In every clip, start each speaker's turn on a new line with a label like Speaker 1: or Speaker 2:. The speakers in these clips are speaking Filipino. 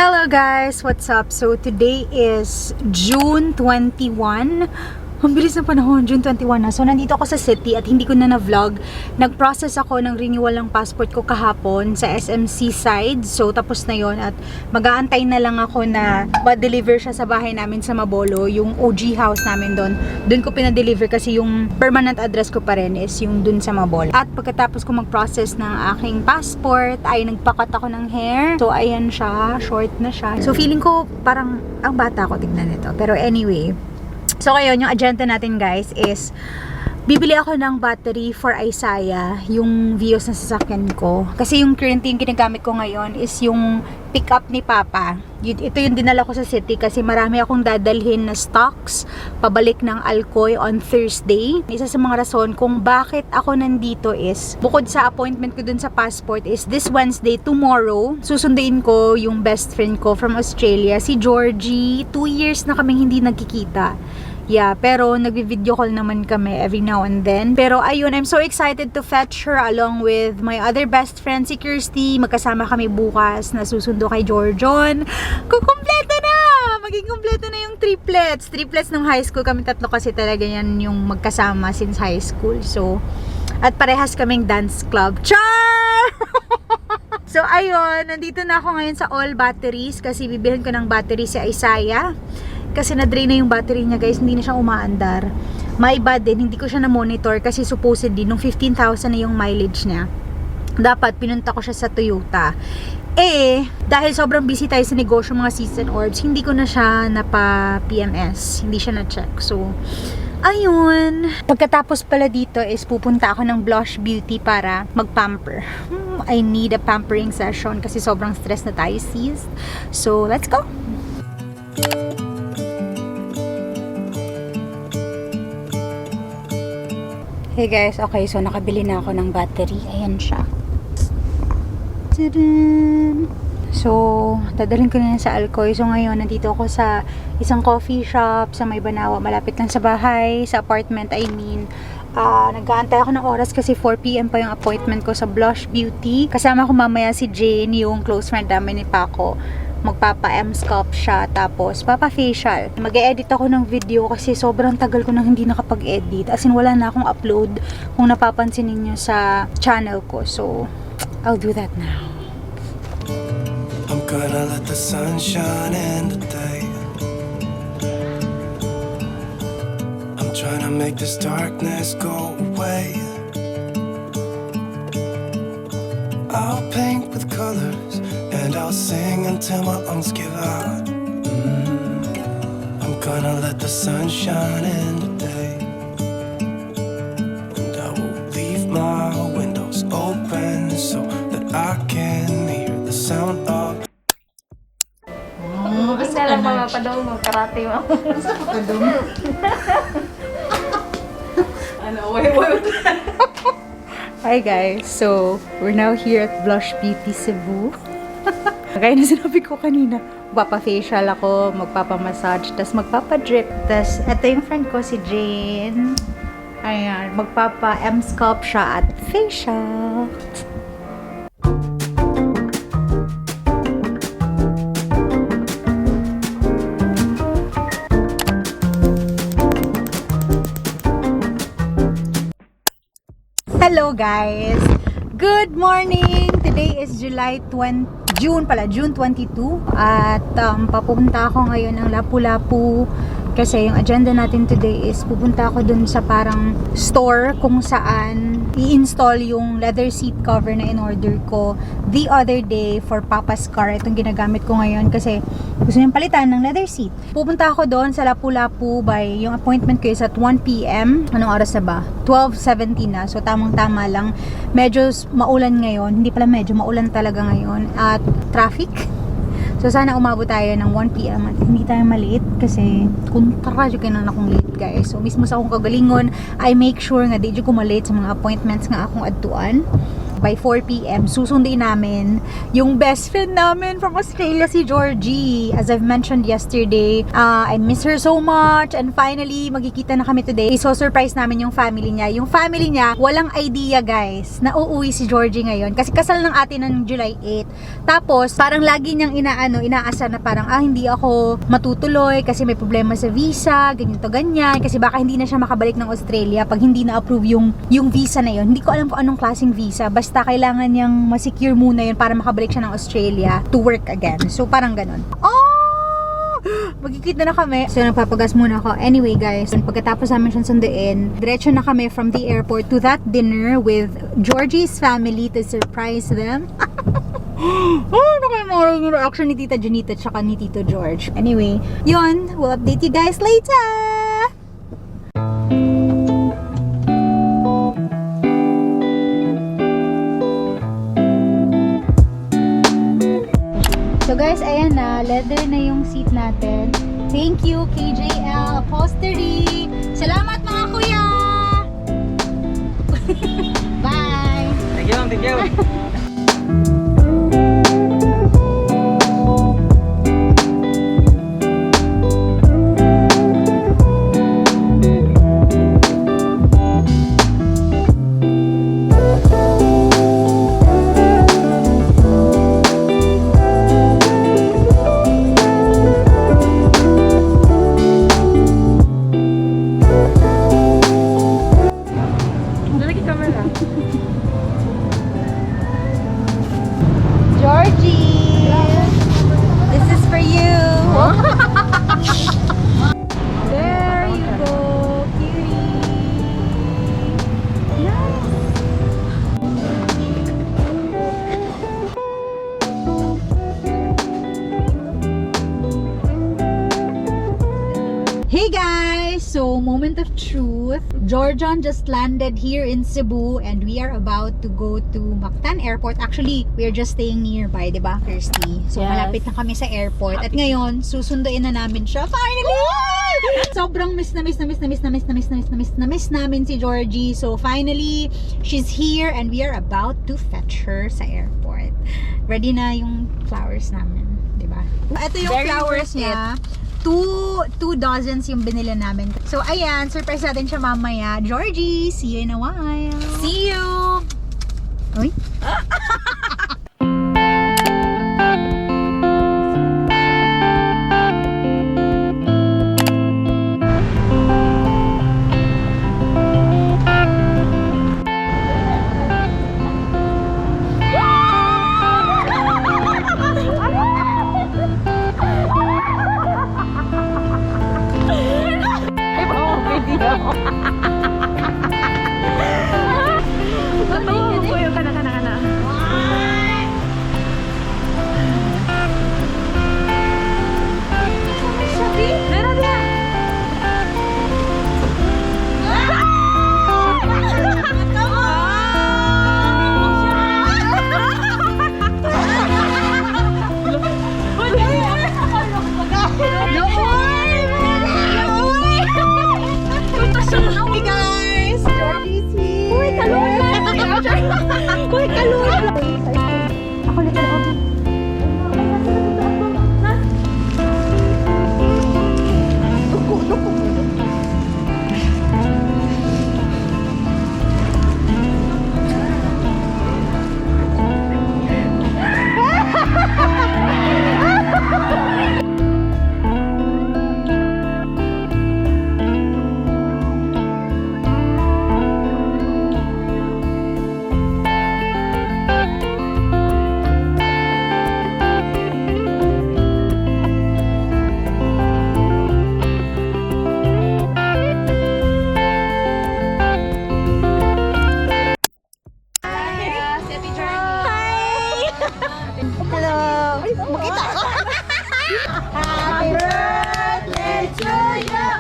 Speaker 1: Hello guys, what's up? So today is June 21. Ang bilis ng panahon, June 21 na. So nandito ako sa city at hindi ko na na-vlog. Nag-process ako ng renewal ng passport ko kahapon sa SMC side. So tapos na yon at mag-aantay na lang ako na ma-deliver siya sa bahay namin sa Mabolo. Yung OG house namin doon. Doon ko pinadeliver kasi yung permanent address ko pa rin is yung doon sa Mabolo. At pagkatapos ko mag-process ng aking passport ay nagpakat ako ng hair. So ayan siya, short na siya. So feeling ko parang ang bata ko, tignan nito. Pero anyway, so ngayon, yung agenda natin guys is bibili ako ng battery for Isaiah, yung Vios na sasakyan ko. Kasi yung currently yung ginagamit ko ngayon is yung pick-up ni Papa. Ito yung dinala ko sa city kasi marami akong dadalhin na stocks pabalik ng Alcoy on Thursday. Isa sa mga rason kung bakit ako nandito is, bukod sa appointment ko dun sa passport, is this Wednesday, tomorrow, susunduin ko yung best friend ko from Australia, si Georgie. 2 years na kaming hindi nagkikita. Yeah, pero nagvi-video call naman kami every now and then. Pero ayun, I'm so excited to fetch her along with my other best friend, si Kirsty. Magkasama kami bukas na susundo kay Georgion. Kukumpleto na! Maging kumpleto na yung triplets. Triplets ng high school. Kami tatlo kasi talaga yan yung magkasama since high school. So, at parehas kaming dance club. Char! So ayun, nandito na ako ngayon sa All Batteries kasi bibilhin ko ng battery si Isaiah. Kasi na-drain na yung battery niya guys, hindi na siya umaandar. My bad din, hindi ko siya na-monitor kasi supposedly nung 15,000 na yung mileage niya. Dapat pinunta ko siya sa Toyota. Eh, dahil sobrang busy tayo sa negosyo mga season orbs, hindi ko na siya napa-PMS. Hindi siya na-check. So, ayun. Pagkatapos pala dito is pupunta ako ng Blush Beauty para mag-pamper. I need a pampering session kasi sobrang stress na tayo sis. So, let's go! Hey guys, okay, so nakabili na ako ng battery. Ayan siya. Tadaan! So, dadalhin ko na yan sa Alcoy. So ngayon, nandito ako sa isang coffee shop sa May Banawa. Malapit lang sa bahay, sa apartment, I mean. Nag-aantay ako ng oras kasi 4 PM pa yung appointment ko sa Blush Beauty. Kasama ko mamaya si Jane, yung close friend namin ni Paco. Magpapa-M-scalp siya, tapos papa-facial. Mag-e-edit ako ng video kasi sobrang tagal ko nang hindi nakapag-edit. As in, wala na akong upload kung napapansin ninyo sa channel ko. So, I'll do that now.
Speaker 2: I'm gonna let the sun shine in the day. I'm trying to make this darkness go away. I'll paint with colors and I'll sing until my lungs give out. I'm gonna let the sun shine in the day. And I will leave my windows open so that I can hear the sound of.
Speaker 3: Basta lang mga padong magkarate mo.
Speaker 1: Basta ka padong?
Speaker 3: Ano, wait.
Speaker 1: Hi guys, so we're now here at Blush Beauty Cebu. Kaya na sinabi ko kanina, magpapa-facial ako, magpapa-massage, tas magpapa-drip. Tas ito yung friend ko, si Jane. Ayan, magpapa-M-scalp siya at facial. Hello guys! Good morning! Today is June 22 at papunta ako ngayon ng Lapu-Lapu kasi yung agenda natin today is pupunta ako dun sa parang store kung saan i-install yung leather seat cover na in-order ko the other day for Papa's car. Itong ginagamit ko ngayon kasi gusto niyang palitan ng leather seat. Pupunta ako doon sa Lapu-Lapu by, yung appointment ko is at 1 PM. Anong oras na ba? 12:17 na. So tamang-tama lang. Medyo maulan ngayon. Hindi pala medyo, maulan talaga ngayon. At traffic. So sana umabot tayo ng 1 PM at hindi tayo malate kasi kung karadyo kayo na akong late guys. So mismo sa akong kagalingon, I make sure nga di ko malate sa mga appointments nga akong adtuan. by 4 p.m. Susunduin namin yung best friend namin from Australia, si Georgie. As I've mentioned yesterday, I miss her so much, and finally, magkikita na kami today. So, surprise namin yung family niya. Yung family niya, walang idea guys, na uuwi si Georgie ngayon. Kasi kasal ng atin ng July 8. Tapos, parang lagi niyang inaasa na parang, hindi ako matutuloy kasi may problema sa visa, ganyan to ganyan. Kasi baka hindi na siya makabalik ng Australia pag hindi na-approve yung visa na yun. Hindi ko alam kung anong klaseng visa. Basta kailangan niyang ma-secure muna yun para makabalik siya ng Australia to work again. So, parang ganun. Magkikita na kami. So, nagpapagas muna ako. Anyway, guys, pagkatapos namin siyang sunduin, diretso na kami from the airport to that dinner with Georgie's family to surprise them. Ano kayo mga reaction ni Tita Junita at saka ni Tito George? Anyway, yun. We'll update you guys later! So guys, ayan na, leather na yung seat natin. Thank you, KJL Upholstery. Salamat mga kuya! Bye!
Speaker 4: Thank you, thank you.
Speaker 3: Lalaki camera.
Speaker 1: Georgie! This is for you! There you go, cutie! Nice! Hey guys! So, moment of truth. Georgian just landed here in Cebu and we are about to go to Mactan Airport. Actually, we are just staying nearby, di ba, Kirsty? So,
Speaker 3: Yes.
Speaker 1: malapit na kami sa airport. At ngayon, susunduin na namin siya. Finally! Sobrang miss namin si Georgie. So, finally, she's here and we are about to fetch her sa airport. Ready na yung flowers namin, di ba? Ito yung
Speaker 3: Very
Speaker 1: flowers
Speaker 3: worth it.
Speaker 1: niya. Two dozens yung binili namin. So, ayan, surprise natin siya mamaya. Georgie, see you in a while.
Speaker 3: See you!
Speaker 1: Uy.
Speaker 3: Ay, baka video. Kuya, kana. Meron yan!
Speaker 1: Hey guys! Georgie's here! Uy, kalula! Uy, kalula! Ako ulit ako. Duko. Hello! Makita ako! Happy birthday to you!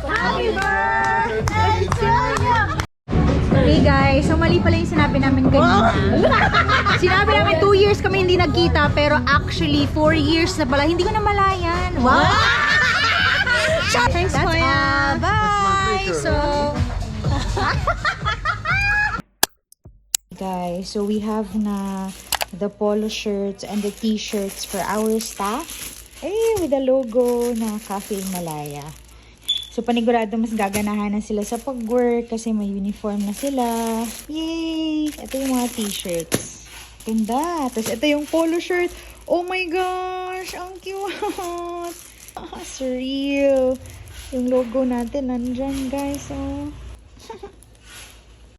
Speaker 1: Happy birthday to you! Hey guys, so mali pala yung sinabi namin kanina. Sinabi namin 2 years kami hindi nagkita, pero actually 4 years na pala. Hindi ko na malayan. Wow! Thanks, Kuya. Bye! So, guys. So we have na the polo shirts and the t-shirts for our staff. With the logo na Cafe Malaya. So panigurado mas gaganahan na sila sa pag-work kasi may uniform na sila. Yay! Ito yung mga t-shirts. Ganda. Tapos ito yung polo shirt. Oh my gosh! Ang cute! Surreal! Yung logo natin nandyan, guys. Oh.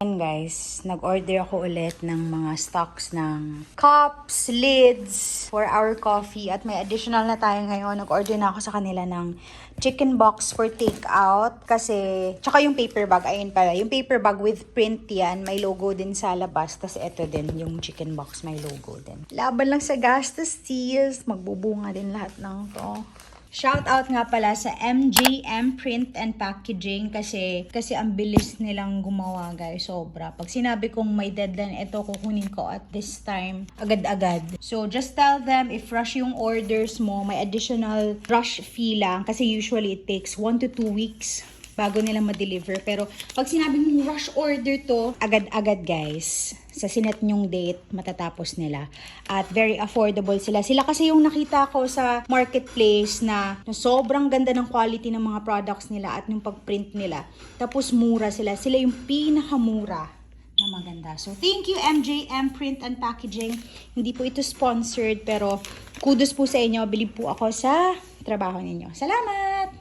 Speaker 1: And guys, nag-order ako ulit ng mga stocks ng cups, lids for our coffee. At may additional na tayo ngayon. Nag-order na ako sa kanila ng chicken box for takeout. Kasi, tsaka yung paper bag. Ayun pala, yung paper bag with print yan. May logo din sa labas. Tapos ito din, yung chicken box may logo din. Laban lang sa gastos, sis. Magbubunga din lahat ng to. Shout out nga pala sa MJM Print and Packaging kasi ang bilis nilang gumawa, guys. Sobra. Pag sinabi kong may deadline, ito kukunin ko at this time, agad-agad. So just tell them if rush yung orders mo, may additional rush fee lang kasi usually it takes 1 to 2 weeks bago nila ma-deliver. Pero pag sinabi mong rush order to, agad-agad, guys. Sa sinet nyong date, matatapos nila. At very affordable sila. Sila kasi yung nakita ko sa marketplace na sobrang ganda ng quality ng mga products nila at yung pag-print nila. Tapos mura sila. Sila yung pinakamura na maganda. So, thank you MJM Print and Packaging. Hindi po ito sponsored pero kudos po sa inyo. Bilib po ako sa trabaho ninyo. Salamat!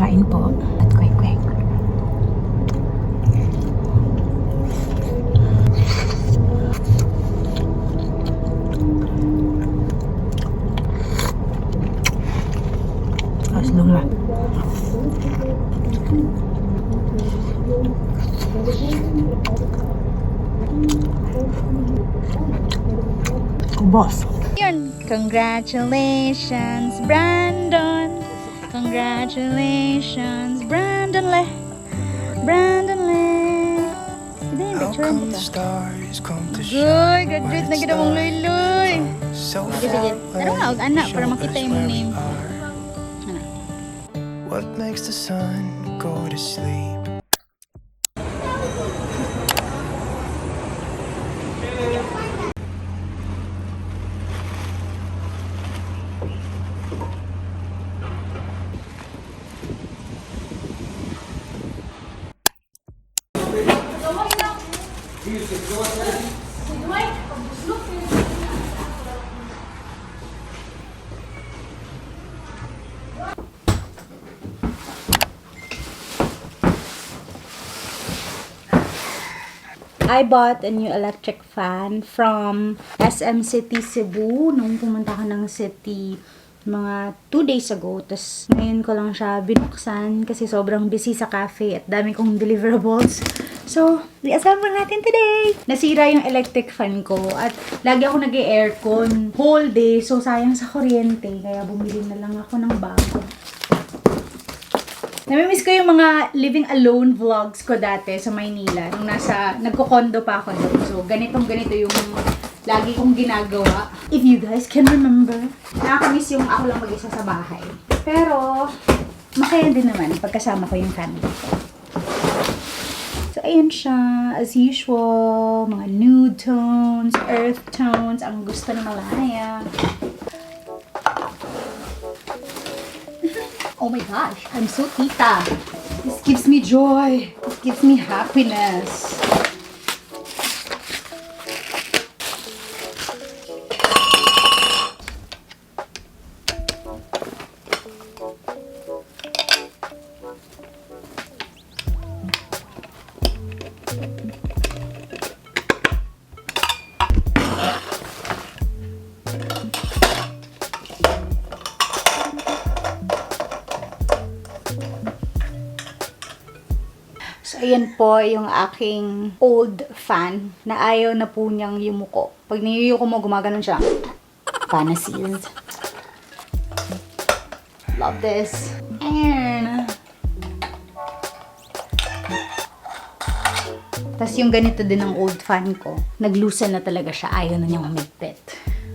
Speaker 1: Kain po at kwek-kwek. Aslong lang. Boss. Yun. Congratulations, Brandon. Congratulations, Brandon Le. Brandon Le. Ito yung
Speaker 2: How
Speaker 1: picture
Speaker 2: come
Speaker 1: nito.
Speaker 2: the stars come to
Speaker 1: Goy,
Speaker 2: shine
Speaker 1: graduate
Speaker 2: when
Speaker 1: na
Speaker 2: it's
Speaker 1: kita mong
Speaker 2: dark?
Speaker 1: loy-loy.
Speaker 2: So
Speaker 1: Sige,
Speaker 2: far
Speaker 1: sige. Tara nga, anak, para
Speaker 2: show
Speaker 1: makita
Speaker 2: us
Speaker 1: yung
Speaker 2: where we
Speaker 1: name.
Speaker 2: are.
Speaker 1: Anak.
Speaker 2: What makes the sun go to sleep?
Speaker 1: I bought a new electric fan from SM City Cebu nung pumunta ko ng city mga 2 days ago. Tapos ngayon ko lang siya binuksan kasi sobrang busy sa cafe at dami kong deliverables. So, i-assemble natin today. Nasira yung electric fan ko at lagi ako nag-aircon whole day. So, sayang sa kuryente. Kaya bumili na lang ako ng bago. Namimiss ko yung mga living alone vlogs ko dati sa Maynila. Nung nagko-condo pa ako doon. So, ganito yung lagi kong ginagawa. If you guys can remember. Nakakamiss yung ako lang mag-isa sa bahay. Pero, masaya din naman pagkasama ko yung family ko. So, ayan siya. As usual, mga nude tones, earth tones, ang gusto ng Malaya. Oh my gosh, I'm so tita. This gives me joy. This gives me happiness. So, ayan po yung aking old fan na ayaw na po niyang yumuko. Pag niyuyuko mo, gumaganon siya. Pana sealed. Love this. Ayan. Tapos yung ganito din ng old fan ko. Naglusan na talaga siya. Ayaw na niyang humigpit.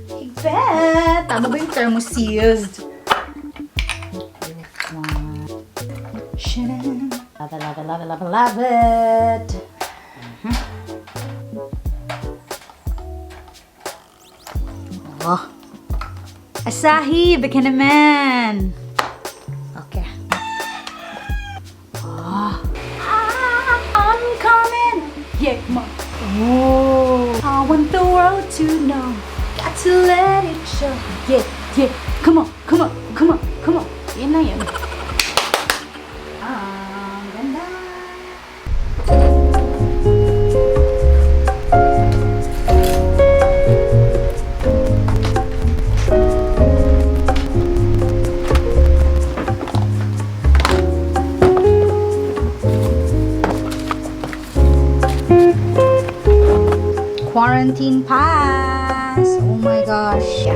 Speaker 1: Higpit! Tama ba yung thermosealed? Shadan. Love it. Oh. Asahi, baka naman. Okay. Oh. I'm coming. Yeah, come on. Oh. I want the world to know. Got to let it show. Yeah, yeah. Come on, come on, come on, come on. Yan na yan. Quarantine pass! Oh my gosh!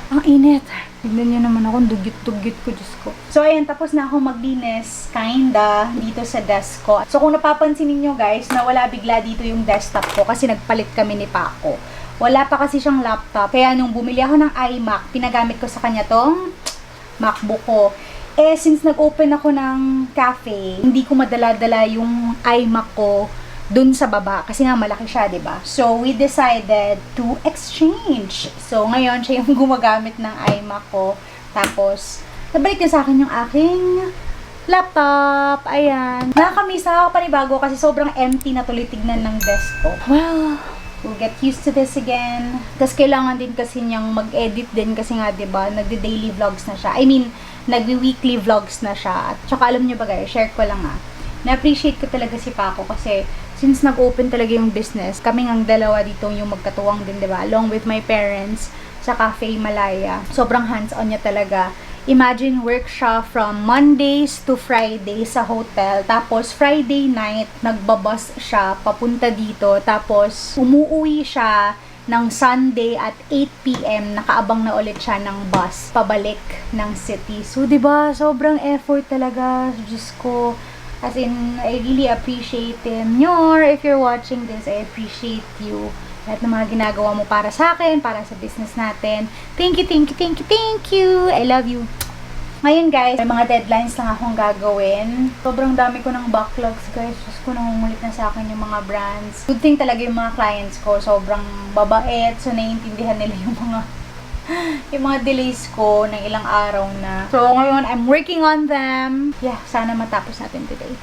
Speaker 1: Ang init! Tignan nyo naman ako, dugyot-dugyot ko, Diyos ko. So, ayan, tapos na ako maglinis, kinda, dito sa desk ko. So, kung napapansin niyo guys, na wala bigla dito yung desktop ko kasi nagpalit kami ni Paco. Wala pa kasi siyang laptop. Kaya nung bumili ako ng iMac, pinagamit ko sa kanya tong MacBook ko. Eh, since nag-open ako ng cafe, hindi ko madala-dala yung iMac ko dun sa baba kasi nga malaki siya, 'di ba? So we decided to exchange. So ngayon siya yung gumagamit ng iMac ko. Tapos nabalik na sa akin yung aking laptop. Ayan. Nakakamiss ako panibago kasi sobrang empty na tuloy tignan ng desk ko. Well, we'll get used to this again. Tapos kailangan din kasi niyang mag-edit din kasi nga, 'di ba? Nagde-daily vlogs na siya. I mean, nagwe-weekly vlogs na siya. At saka alam niyo ba guys, share ko lang na-appreciate ko talaga si Paco kasi since nag-open talaga yung business, kami ngang dalawa dito yung magkatuwang din, diba? Along with my parents sa Cafe Malaya. Sobrang hands-on niya talaga. Imagine, work siya from Mondays to Fridays sa hotel. Tapos, Friday night, nagbabus siya papunta dito. Tapos, umuwi siya ng Sunday at 8 p.m. Nakaabang na ulit siya ng bus pabalik ng city. So, diba? Sobrang effort talaga. Diyos ko. As in, I really appreciate him. Nyor, if you're watching this, I appreciate you. Lahat ng mga ginagawa mo para sa akin, para sa business natin. Thank you, thank you, thank you, thank you. I love you. Ngayon guys, may mga deadlines lang akong gagawin. Sobrang dami ko ng backlogs guys. Diyos ko, nangungulit na sa akin yung mga brands. Good thing talaga yung mga clients ko. Sobrang babait. So, naiintindihan nila yung mga delays ko ng ilang araw na. So, ngayon, I'm working on them. Yeah, sana matapos natin today.